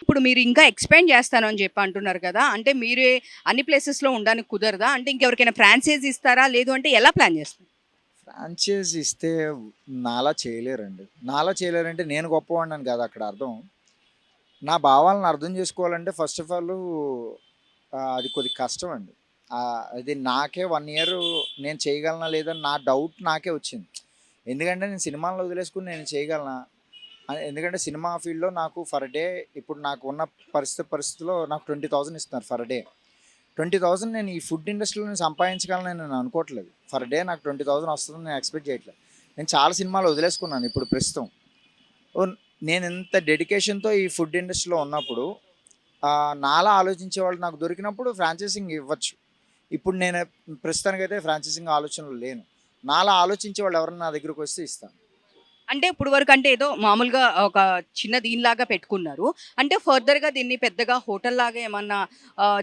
ఇప్పుడు మీరు ఇంకా ఎక్స్‌పాండ్ చేస్తాను అని చెప్పి అంటున్నారు కదా! అంటే మీరే అన్ని ప్లేసెస్‌లో ఉండడానికి కుదరదా? అంటే ఇంకెవరికైనా ఫ్రాంచైజ్ ఇస్తారా? లేదు అంటే ఎలా ప్లాన్ చేస్తారు? ఫ్రాంచైజ్ ఇస్తే నాలా చేయలేరండి. నాలా చేయలేరంటే నేను గొప్పవాడినని కాదు అక్కడ అర్థం. నా భావాలను అర్థం చేసుకోవాలంటే ఫస్ట్ ఆఫ్ ఆల్ అది కొద్దిగా కష్టం అండి. అది నాకే 1 ఇయర్ నేను చేయగలనా లేదా నా డౌట్ నాకే వచ్చింది. ఎందుకంటే నేను సినిమాలను వదిలేసుకొని నేను చేయగలనా? ఎందుకంటే సినిమా ఫీల్డ్‌లో నాకు ఫర్ డే ఇప్పుడు నాకు ఉన్న పరిస్థితిలో నాకు 20,000 ఇస్తున్నారు ఫర్ డే. 20,000 నేను ఈ ఫుడ్ ఇండస్ట్రీలో సంపాదించగలనని నేను అనుకోవట్లేదు. ఫర్ డే నాకు 20,000 వస్తుందని నేను ఎక్స్‌పెక్ట్ చేయట్లేదు. నేను చాలా సినిమాలు వదిలేసుకున్నాను ఇప్పుడు ప్రస్తుతం. ఓన్ నేను ఇంత డెడికేషన్‌తో ఈ ఫుడ్ ఇండస్ట్రీలో ఉన్నప్పుడు నాలా ఆలోచించేవాళ్ళు నాకు దొరికినప్పుడు ఫ్రాంచైజింగ్ ఇవ్వచ్చు. ఇప్పుడు నేను ప్రస్తుతానికైతే ఫ్రాంచైజింగ్ ఆలోచనలో లేను. నాలా ఆలోచించేవాళ్ళు ఎవరైనా నా దగ్గరకొస్తే ఇస్తాను. అంటే ఇప్పుడు వరకు అంటే ఏదో మామూలుగా ఒక చిన్న దీనిలాగా పెట్టుకున్నారు. అంటే ఫర్దర్‌గా దీన్ని పెద్దగా హోటల్‌లాగా ఏమన్నా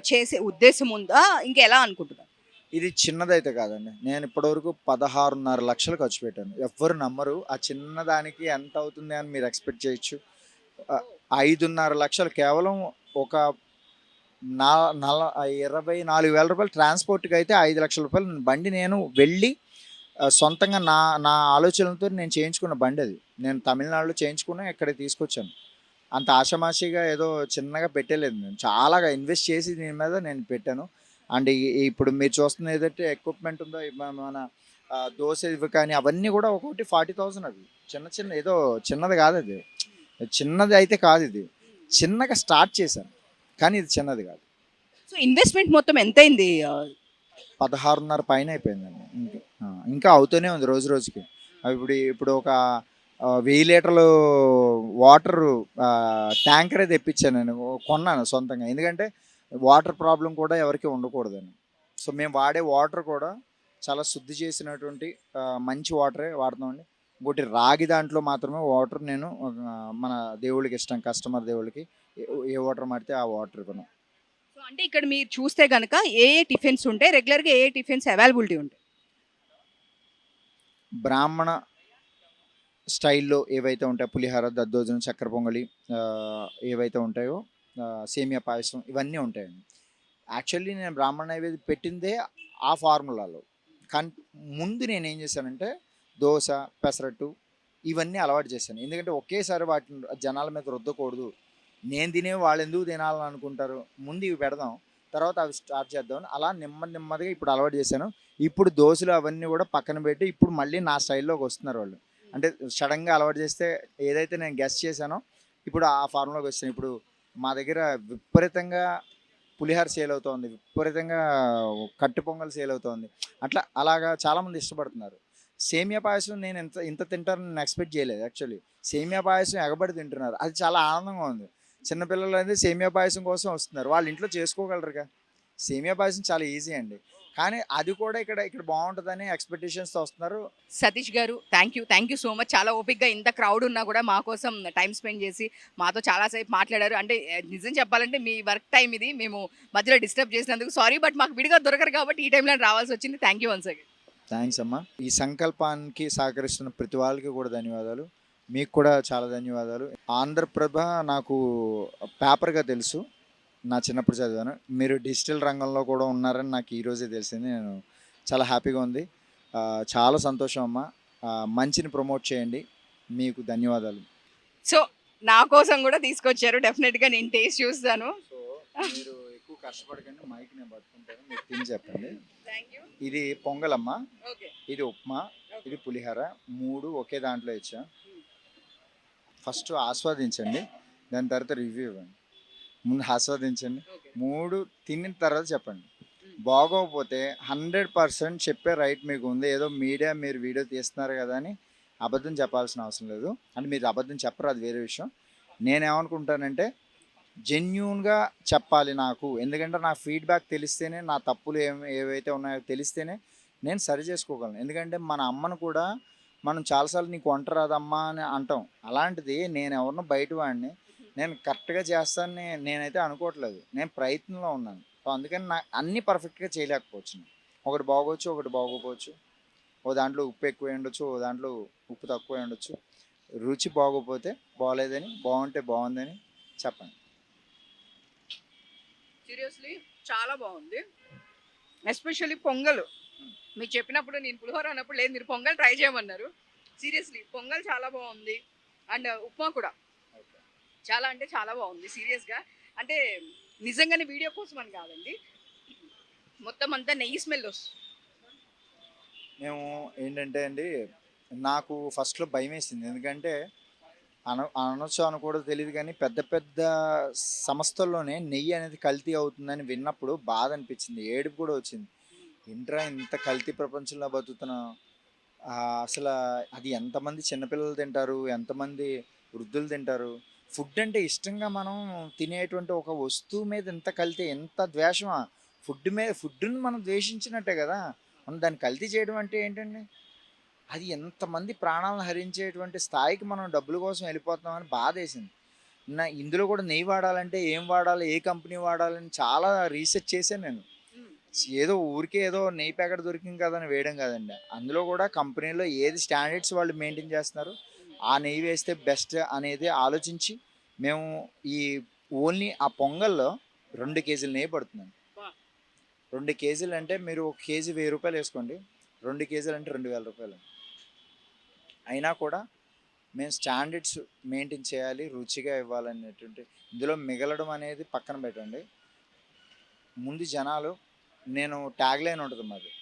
చేసే ఉద్దేశ్యం ఉందా? ఇంకెలా అనుకుంటున్నారు? ఇది చిన్నదైతే కాదండి. నేను ఇప్పటివరకు 16,500,000 ఖర్చు పెట్టాను. ఎవ్వరు నమ్మరు. ఆ చిన్నదానికి ఎంత అవుతుంది అని మీరు ఎక్స్‌పెక్ట్ చేయొచ్చు. 5,500,000 కేవలం ఒక నా నల రూ. 24,000 ట్రాన్స్‌పోర్ట్‌కైతే రూ. 5,00,000 బండి నేను వెళ్ళి సొంతంగా నా నా ఆలోచనలతో నేను చేయించుకున్న బండది. నేను తమిళనాడులో చేయించుకుని ఇక్కడికి తీసుకొచ్చాను. అంత ఆషామాషీగా ఏదో చిన్నగా పెట్టేయలేదు నేను. చాలాగా ఇన్వెస్ట్ చేసి దీని మీద నేను పెట్టాను. అండ్ ఇప్పుడు మీరు చూస్తున్న ఏదైతే ఎక్విప్‌మెంట్ ఉందో మన దోస ఇవి కానీ అవన్నీ కూడా ఒక్కొక్కటి 40,000 అవి. చిన్న చిన్న ఏదో చిన్నది కాదది. చిన్నది అయితే కాదిది. చిన్నగా స్టార్ట్ చేశాను. కానీ ఇది చిన్నది కాదు. సో, ఇన్వెస్ట్‌మెంట్ మొత్తం ఎంతయింది? 16.5 పైన అయిపోయిందండి. ఇంకా అవుతూనే ఉంది రోజు రోజుకి. ఇప్పుడు ఇప్పుడు ఒక 1000 లీటర్లు వాటరు ట్యాంకరే తెప్పించాను నేను. కొన్నాను సొంతంగా. ఎందుకంటే వాటర్ ప్రాబ్లమ్ కూడా ఎవరికీ ఉండకూడదని. సో, మేము వాడే వాటర్ కూడా చాలా శుద్ధి చేసినటువంటి మంచి వాటరే వాడుతున్నామండి. ఇంకోటి రాగి దాంట్లో మాత్రమే వాటర్ నేను మన దేవుళ్ళకి ఇష్టం కస్టమర్ దేవుళ్ళకి. ఏ ఏ వాటర్ పడితే ఆ వాటర్ ఇవ్వను. సో, అంటే ఇక్కడ మీరు చూస్తే గనక ఏ టిఫిన్స్ ఉంటాయి? రెగ్యులర్‌గా టిఫిన్స్ అవైలబిలిటీ ఉంటాయి? బ్రాహ్మణ స్టైల్‌లో ఏవైతే ఉంటాయో పులిహోర, దద్దోజనం, చక్కెర పొంగలి ఏవైతే ఉంటాయో సేమియా పాయసం ఇవన్నీ ఉంటాయండి. యాక్చువల్లీ నేను బ్రాహ్మణ నైవేద్యం పెట్టిందే ఆ ఫార్ములాలో. కానీ ముందు నేనేం చేశానంటే దోస, పెసరట్టు ఇవన్నీ అలవాటు చేశాను. ఎందుకంటే ఒకేసారి వాటిని జనాల మీద రుద్దకూడదు. నేను తినేవి వాళ్ళెందుకు తినాలని అనుకుంటారు. ముందు ఇవి పెడదాం. తర్వాత అవి స్టార్ట్ చేద్దామని అలా నెమ్మదిగా ఇప్పుడు అలవాటు చేశాను. ఇప్పుడు దోసలు అవన్నీ కూడా పక్కన పెట్టి ఇప్పుడు మళ్ళీ నా స్టైల్‌లోకి వస్తున్నారు వాళ్ళు. అంటే సడెన్‌గా అలవాటు చేస్తే ఏదైతే నేను గెస్ చేశానో ఇప్పుడు ఆ ఫార్మ్‌లోకి వచ్చాను. ఇప్పుడు మా దగ్గర విపరీతంగా పులిహోర సేల్ అవుతోంది. విపరీతంగా కట్టు పొంగల్ సేల్ అవుతోంది. అలాగా చాలామంది ఇష్టపడుతున్నారు. సేమియా పాయసం నేను ఇంత ఇంత తింటారని నేను ఎక్స్‌పెక్ట్ చేయలేదు యాక్చువల్లీ. సేమియా పాయసం ఎగబడి తింటున్నారు. అది చాలా ఆనందంగా ఉంది. చిన్న పిల్లలైతే సేమియా పాయసం కోసం వస్తున్నారు. వాళ్ళ ఇంట్లో చేసుకోగలరుగా. సేమియా పాయసం చాలా ఈజీ అండి. కానీ అది కూడా ఇక్కడ ఇక్కడ బావుంటదని ఎక్స్‌పెక్టేషన్స్‌తో వస్తున్నారు. సతీష్ గారు, థ్యాంక్ యూ సో మచ్. చాలా ఓపికగా ఇంత క్రౌడ్ ఉన్నా కూడా మా కోసం టైమ్ స్పెండ్ చేసి మాతో చాలా సేపు మాట్లాడారు. అంటే నిజం చెప్పాలంటే మీ వర్క్ టైమ్ ఇది. మేము మధ్యలో డిస్టర్బ్ చేసినందుకు సారీ. బట్ మాకు విడిగా దొరకరు కాబట్టి ఈ టైంలోనే రావాల్సొచ్చింది. Thank you once again. Thanks అమ్మా. ఈ సంకల్పానికి సహకరిస్తున్న ప్రతి వాళ్ళకి కూడా ధన్యవాదాలు. మీకు కూడా చాలా ధన్యవాదాలు. ఆంధ్రప్రభ నాకు పేపర్‌గా తెలుసు. నా చిన్నప్పుడు చదివాను. మీరు డిజిటల్ రంగంలో కూడా ఉన్నారని నాకు ఈరోజే తెలిసింది. నేను చాలా హ్యాపీగా ఉంది. చాలా సంతోషం అమ్మా. మంచిని ప్రమోట్ చేయండి. మీకు ధన్యవాదాలు. సో, నా కోసం కూడా తీసుకొచ్చారు. డెఫినిట్‌గా నేను టేస్ట్ చూస్తాను. సో, మీరు ఎక్కువ కష్టపడకండి. మైక్ నేను పట్టుకుంటాను. మీరు తిని చెప్పండి. Thank you. ఇది పొంగలమ్మా. ఓకే. ఇది ఉప్మా. ఇది పులిహోర. 3 ఒకే దాంట్లో ఇచ్చా. ఫస్ట్ ఆస్వాదించండి. దాని తర్వాత రివ్యూ ఇవ్వండి. ముందు ఆస్వాదించండి. ఓకే. 3 తినిన తర్వాత చెప్పండి. బాగోకపోతే 100% చెప్పే రైట్ మీకు ఉంది. ఏదో మీరు వీడియో తీస్తున్నారు కదా అని అబద్ధం చెప్పాల్సిన అవసరం లేదు. అంటే మీరు అబద్ధం చెప్పరు అది వేరే విషయం. నేనేమనుకుంటానంటే జెన్యూన్‌గా చెప్పాలి నాకు. ఎందుకంటే నా ఫీడ్‌బ్యాక్ తెలిస్తేనే నా తప్పులు ఏవైతే ఉన్నాయో తెలిస్తేనే నేను సరి చేసుకోగలను. ఎందుకంటే మన అమ్మను కూడా మనం చాలా సార్లు నీకు వంట రాదమ్మా అని అంటాం. అలాంటిది నేనెవరినో బయట వాడిని. నేను కరెక్ట్‌గా చేస్తానని నేనైతే అనుకోవట్లేదు. నేను ప్రయత్నంలో ఉన్నాను. సో, అందుకని అన్నీ పర్ఫెక్ట్‌గా చేయలేకపోవచ్చును. ఒకటి బాగోచ్చు, ఒకటి బాగోకపోవచ్చు. ఓ దాంట్లో ఉప్పు ఎక్కువ ఉండొచ్చు, ఓ దాంట్లో ఉప్పు తక్కువ ఉండొచ్చు. రుచి బాగోపోతే బాగోలేదని, బాగుంటే బాగుందని చెప్పండి. సీరియస్లీ చాలా బాగుంది. ఎస్పెషల్లీ పొంగల్. మీరు చెప్పినప్పుడు నేను పులిహోర అన్నప్పుడు లేదు మీరు పొంగల్ ట్రై చేయమన్నారు. సీరియస్లీ పొంగల్ చాలా బాగుంది. అండ్ ఉప్మా కూడా చాలా అంటే చాలా బాగుంది సీరియస్‌గా. అంటే నిజంగానే వీడియో కోసం అని కాదండి. మొత్తం అంతా నెయ్యి స్మెల్ వస్తుంది. మేము ఏంటంటే అండి, నాకు ఫస్ట్‌లో భయమేసింది. ఎందుకంటే అనొచ్చో అనకూడదో తెలీదు కానీ పెద్ద పెద్ద సంస్థల్లోనే నెయ్యి అనేది కల్తీ అవుతుందని విన్నప్పుడు బాధ అనిపించింది. ఏడుపు కూడా వచ్చింది. ఏంట్రా ఇంత కల్తీ ప్రపంచంలో బతుకుతున్నాం. అసలు అది ఎంతమంది చిన్నపిల్లలు తింటారు, ఎంతమంది వృద్ధులు తింటారు. ఫుడ్ అంటే ఇష్టంగా మనం తినేటువంటి ఒక వస్తువు మీద ఇంత కల్తీ, ఎంత ద్వేషమా? ఫుడ్‌ని మనం ద్వేషించినట్టే కదా! మనం దాన్ని కల్తీ చేయడం అంటే ఏంటండి? అది ఎంతమంది ప్రాణాలను హరించేటువంటి స్థాయికి మనం డబ్బుల కోసం వెళ్ళిపోతున్నామని బాధేసింది. ఇందులో కూడా నెయ్యి వాడాలంటే ఏం వాడాలి? ఏ కంపెనీ వాడాలని చాలా రీసెర్చ్ చేశాను నేను. హ్మ్. ఏదో ఊరికే ఏదో నెయ్యి ప్యాకెట్ దొరికింది కదా అని వేయడం కాదండి. అందులో కూడా కంపెనీలో ఏది స్టాండర్డ్స్ వాళ్ళు మెయింటైన్ చేస్తున్నారు, ఆ నెయ్యి వేస్తే బెస్ట్ అనేది ఆలోచించి మేము ఈ ఓన్లీ ఆ పొంగల్లో 2 కేజీల నెయ్యి పడుతుందండి. అబ్బా! 2 కేజీలు అంటే మీరు ఒక కేజీ రూ. 1000 వేసుకోండి. 2 కేజీలు అంటే రూ. 2000. అయినా కూడా మేము స్టాండర్డ్స్ మెయింటైన్ చేయాలి, రుచిగా ఇవ్వాలనేటువంటి ఇందులో మిగలడం అనేది పక్కన పెట్టండి. ముందు జనాలు నేను ట్యాగ్‌లైన్ ఉంటది మాది.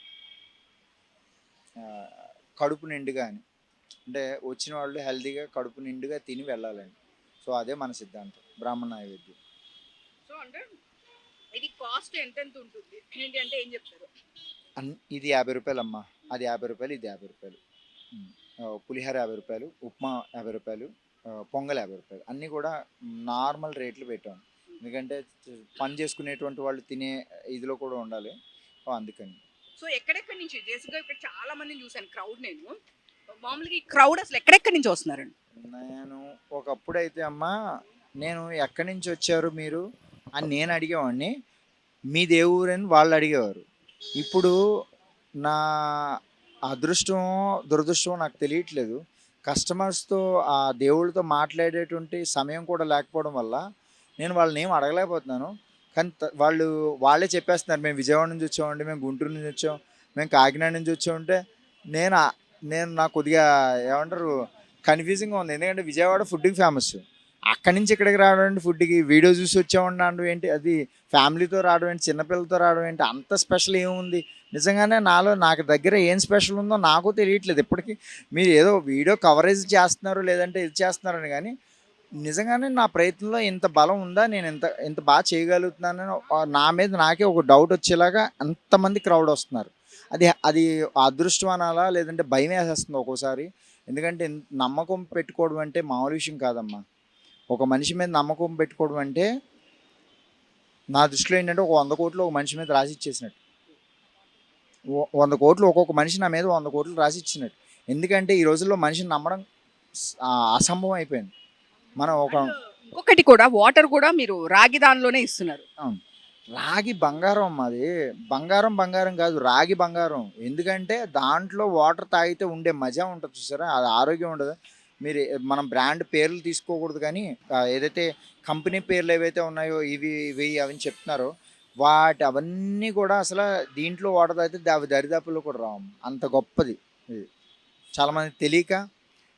కడుపు నిండుగా అని. అంటే వచ్చిన వాళ్ళు హెల్తీగా కడుపు నిండుగా తిని వెళ్ళాలండి. సో, అదే మన సిద్ధాంతం బ్రాహ్మణ నైవేద్యం. సో అంటే ఇది కాస్ట్ ఎంతెంత ఉంటుంది? ఏంటి అంటే ఏం చెప్తారు? ఇది రూ. 50 అమ్మా. అది రూ. 50, ఇది రూ. 50. పులిహోర రూ. 50, ఉప్మా రూ. 50, పొంగల్ రూ. 50. అన్నీ కూడా నార్మల్ రేట్లు పెట్టాం. ఎందుకంటే పని చేసుకునేటువంటి వాళ్ళు తినే ఇదిలో కూడా ఉండాలి. సో, అందుకని. సో ఎక్కడెక్కడి నుంచి బేసిక్‌గా ఇక్కడ చాలా మందిని చూసాను క్రౌడ్ నేను. మామూలుగా ఈ క్రౌడ్ అసలు ఎక్కడెక్కడి నుంచి వస్తున్నారండి? నేను ఒకప్పుడైతే అమ్మా, నేను ఎక్కడి నుంచి వచ్చారు మీరు అని నేను అడిగేవాడిని. మీది ఏ ఊరని వాళ్ళు అడిగేవారు. ఇప్పుడు నా అదృష్టమో, దురదృష్టమో నాకు తెలియట్లేదు. కస్టమర్స్‌తో ఆ దేవుళ్ళతో మాట్లాడేటువంటి సమయం కూడా లేకపోవడం వల్ల నేను వాళ్ళనేమి అడగలేకపోతున్నాను. కానీ వాళ్ళే చెప్పేస్తున్నారు. మేము విజయవాడ నుంచి వచ్చామండి, మేము గుంటూరు నుంచి వచ్చాం, మేము కాకినాడ నుంచి వచ్చామంటే నేను నేను నాకు కొద్దిగా ఏమంటారు కన్‌ఫ్యూజింగ్‌గా ఉంది. ఎందుకంటే విజయవాడ ఫుడ్‌కి ఫేమస్. అక్కడి నుంచి ఇక్కడికి రావడం ఏంటి ఫుడ్‌కి? వీడియో చూసి వచ్చామండి అనడం ఏంటి? అది ఫ్యామిలీతో రావడం ఏంటి? చిన్నపిల్లలతో రావడం ఏంటి? అంత స్పెషల్ ఏముంది? నిజంగానే నాకు దగ్గర ఏం స్పెషల్ ఉందో నాకు తెలియట్లేదు ఇప్పటికి. మీరు ఏదో వీడియో కవరేజ్ చేస్తున్నారు, లేదంటే ఇది చేస్తున్నారని కానీ, నిజంగానే నా ప్రయత్నంలో ఇంత బలం ఉందా? నేను ఇంత ఇంత బాగా చేయగలుగుతున్నానని నా మీద నాకే ఒక డౌట్ వచ్చేలాగా అంతమంది క్రౌడ్ వస్తున్నారు. అది అది అదృష్టం అనాలా? లేదంటే భయమేసేస్తుంది ఒక్కోసారి. ఎందుకంటే నమ్మకం పెట్టుకోవడం అంటే మామూలు విషయం కాదమ్మా. ఒక మనిషి మీద నమ్మకం పెట్టుకోవడం అంటే నా దృష్టిలో ఏంటంటే ఒక 100,00,00,000 ఒక మనిషి మీద రాసి ఇచ్చేసినట్టు. 100,00,00,000 ఒక్కొక్క మనిషి నా మీద 100,00,00,000 రాసి ఇచ్చినట్టు. ఎందుకంటే ఈ రోజుల్లో మనిషిని నమ్మడం అసంభవం అయిపోయింది. మనం ఒక ఇంకొకటి కూడా వాటర్ కూడా మీరు రాగి దానిలోనే ఇస్తున్నారు. అవును. రాగి బంగారం అమ్మా అది. బంగారం, బంగారం కాదు. రాగి బంగారం. ఎందుకంటే దాంట్లో వాటర్ తాగితే ఉండే మజా ఉంటది చూసారా? అది ఆరోగ్యం ఉండదు. మీరు మనం బ్రాండ్ పేర్లు తీసుకోకూడదు కానీ ఏదైతే కంపెనీ పేర్లు ఏవైతే ఉన్నాయో ఇవి, ఇవి అవని చెప్తున్నారో అవన్నీ కూడా అసల దీంట్లో వాటర్ తాగితే అవి దరిదాపుల్లో కూడా రావమ్మా. అంత గొప్పది ఇది. చాలామందికి తెలియక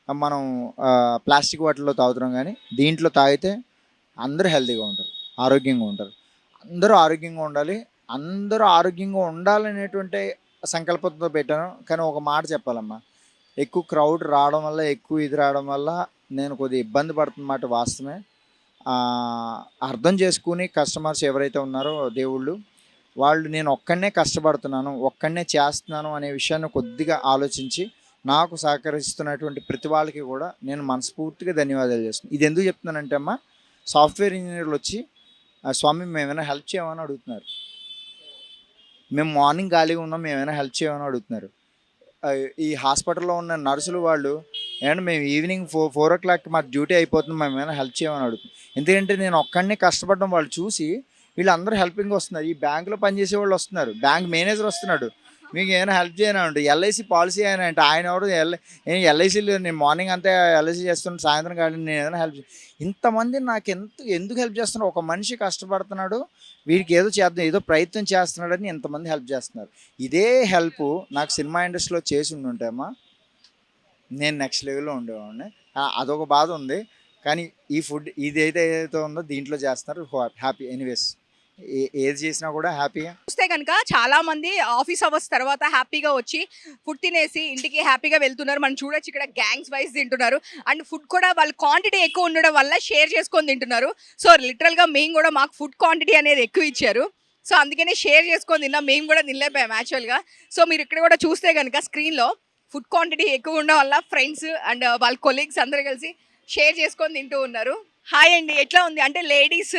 మనం ప్లాస్టిక్ వాటిల్లో తాగుతున్నాం కానీ దీంట్లో తాగితే అందరూ హెల్తీగా ఉంటారు, ఆరోగ్యంగా ఉంటారు. అందరూ ఆరోగ్యంగా ఉండాలి. అందరూ ఆరోగ్యంగా ఉండాలనేటువంటి సంకల్పంతో పెట్టాను. కానీ ఒక మాట చెప్పాలమ్మా, ఎక్కువ క్రౌడ్ రావడం వల్ల, ఎక్కువ ఇది రావడం వల్ల నేను కొద్దిగా ఇబ్బంది పడుతున్నమాట వాస్తవమే. అర్థం చేసుకుని కస్టమర్స్ ఎవరైతే ఉన్నారో దేవుళ్ళు, వాళ్ళు నేను ఒక్కడినే కష్టపడుతున్నాను, ఒక్కడినే చేస్తున్నాను అనే విషయాన్ని కొద్దిగా ఆలోచించి నాకు సహకరిస్తున్నటువంటి ప్రతి వాళ్ళకి కూడా నేను మనస్ఫూర్తిగా ధన్యవాదాలు చేస్తున్నాను. ఇది ఎందుకు చెప్తున్నానంటే అమ్మా, సాఫ్ట్వేర్ ఇంజనీర్లు వచ్చి స్వామి మేమైనా హెల్ప్ చేయమని అడుగుతున్నారు. మేము మార్నింగ్ ఖాళీగా ఉన్నాం, మేమైనా హెల్ప్ చేయమని అడుగుతున్నారు. ఈ హాస్పిటల్లో ఉన్న నర్సులు వాళ్ళు ఏమంటే మేము ఈవినింగ్ 4 మా డ్యూటీ అయిపోతుంది, మేము ఏమైనా హెల్ప్ చేయమని అడుగుతుంది. ఎందుకంటే నేను ఒక్కడినే కష్టపడడం వాళ్ళు చూసి వీళ్ళందరూ హెల్పింగ్ వస్తున్నారు. ఈ బ్యాంకులో పనిచేసే వాళ్ళు వస్తున్నారు, బ్యాంక్ మేనేజర్ వస్తున్నాడు, మీకు ఏమైనా హెల్ప్ చేయను అంటే ఎల్ఐసి పాలసీ అయినా అంటే ఆయన ఎవరు ఎల్ఐసీలో నేను మార్నింగ్ అంతా ఎల్ఐసి చేస్తున్నాను, సాయంత్రం కానీ నేను ఏదైనా హెల్ప్ ఇంతమంది నాకు ఎందుకు హెల్ప్ చేస్తున్నారు? ఒక మనిషి కష్టపడుతున్నాడు, వీడికి ఏదో చేద్దాం, ఏదో ప్రయత్నం చేస్తున్నాడని ఎంతమంది హెల్ప్ చేస్తున్నారు. ఇదే హెల్ప్ నాకు సినిమా ఇండస్ట్రీలో చేసి ఉండుంటేమా నేను నెక్స్ట్ లెవెల్లో ఉండేవాడిని. అదొక బాధ ఉంది. కానీ ఈ ఫుడ్ ఏదైతే ఉందో దీంట్లో చేస్తున్నారు, హ్యాపీ ఎనీవేస్. ఏది చేసినా కూడా హ్యాపీగా. చూస్తే కనుక చాలా మంది ఆఫీస్ అవర్స్ తర్వాత హ్యాపీగా వచ్చి ఫుడ్ తినేసి ఇంటికి హ్యాపీగా వెళ్తున్నారు. మనం చూడొచ్చు ఇక్కడ గ్యాంగ్స్ వైజ్ తింటున్నారు. అండ్ ఫుడ్ కూడా వాళ్ళు క్వాంటిటీ ఎక్కువ ఉండడం వల్ల షేర్ చేసుకొని తింటున్నారు. సో లిటరల్గా మేము కూడా మాకు ఫుడ్ క్వాంటిటీ అనేది ఎక్కువ ఇచ్చారు. సో అందుకనే షేర్ చేసుకొని తిన్నాం. మేము కూడా తినలేపాము యాక్చువల్గా. సో మీరు ఇక్కడ కూడా చూస్తే కనుక స్క్రీన్లో ఫుడ్ క్వాంటిటీ ఎక్కువ ఉండడం వల్ల ఫ్రెండ్స్ అండ్ వాళ్ళ కొలీగ్స్ అందరూ కలిసి షేర్ చేసుకొని తింటూ ఉన్నారు. హాయ్ అండి, ఎట్లా ఉంది? అంటే లేడీస్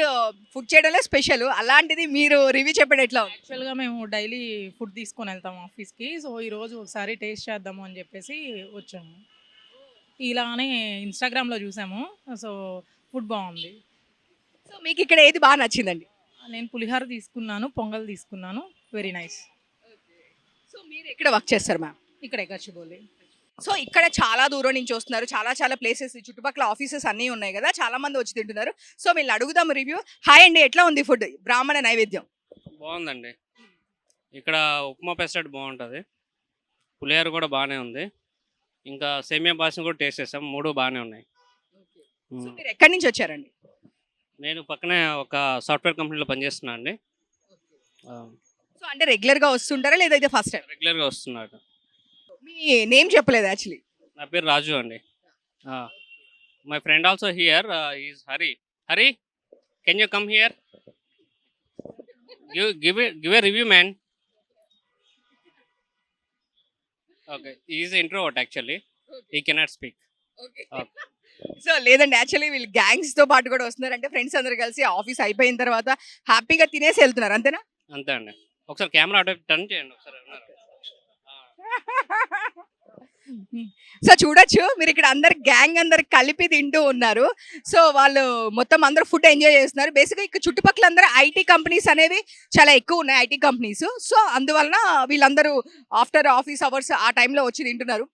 ఫుడ్ చేయడంలో స్పెషల్, అలాంటిది మీరు రివ్యూ చెప్పండి ఎట్లా ఉంది? యాక్చువల్గా మేము డైలీ ఫుడ్ తీసుకొని వెళ్తాం ఆఫీస్కి. సో ఈరోజు ఒకసారి టేస్ట్ చేద్దాము అని చెప్పేసి వచ్చాము. ఇలానే ఇన్స్టాగ్రామ్లో చూసాము. సో ఫుడ్ బాగుంది. సో మీకు ఇక్కడ ఏది బాగా నచ్చిందండి? నేను పులిహోర తీసుకున్నాను, పొంగల్ తీసుకున్నాను. Very nice. సో మీరు ఎక్కడ వర్క్ చేస్తారు మ్యామ్? ఇక్కడే గచ్చిబౌలి. సో ఇక్కడ చాలా దూరం నుంచి వస్తున్నారు, చాలా ప్లేసెస్ చుట్టుపక్కల ఆఫీసెస్ అన్నీ ఉన్నాయి కదా, చాలా మంది వచ్చి తింటున్నారు. సో వీళ్ళు అడుగుదాం రివ్యూ. హాయ్ అండి, ఎట్లా ఉంది ఫుడ్? బ్రాహ్మణ నైవేద్యం బాగుందండి. ఇక్కడ ఉప్మా పెసరట్టు బాగుంటుంది, పులిహోర కూడా బాగానే ఉంది, ఇంకా సేమియా పాయసం కూడా టేస్ట్ చేసాం. మూడు బాగానే ఉన్నాయి. సో మీరు ఎక్కడి నుంచి వచ్చారండి? నేను పక్కనే ఒక సాఫ్ట్వేర్ కంపెనీలో పనిచేస్తున్నా అండి. సో అంటే రెగ్యులర్గా వస్తుంటారా లేదా ఇది ఫస్ట్ టైం? రెగ్యులర్గా వస్తున్నాడు. మీ నేమ్ చెప్పలేదు యాక్చువల్లీ. నా పేరు రాజు అండి. My friend also here is Hari. Hari, can you come here? Give a review man. Okay, is introvert actually, he cannot speak. So లేదండి, యాక్చువల్లీ వీళ్ళు గ్యాంగ్స్ తో పాటు కూడా వస్తున్నారు. అంటే ఫ్రెండ్స్ అందరు కలిసి ఆఫీస్ అయిపోయిన తర్వాత హ్యాపీగా తినేసి వెళ్తున్నారు, అంతేనా? అంతే అండి. ఒకసారి కెమెరా అటు టర్న్ చేయండి ఒకసారి. సో చూడొచ్చు మీరు ఇక్కడ అందరు గ్యాంగ్ అందరు కలిపి తింటూ ఉన్నారు. సో వాళ్ళు మొత్తం అందరూ ఫుడ్ ఎంజాయ్ చేస్తున్నారు. బేసిక్గా ఇక్కడ చుట్టుపక్కల అందరూ ఐటీ కంపెనీస్ అనేవి చాలా ఎక్కువ ఉన్నాయి, ఐటీ కంపెనీస్. సో అందువలన వీళ్ళందరూ ఆఫ్టర్ ఆఫీస్ అవర్స్ ఆ టైంలో వచ్చి తింటున్నారు.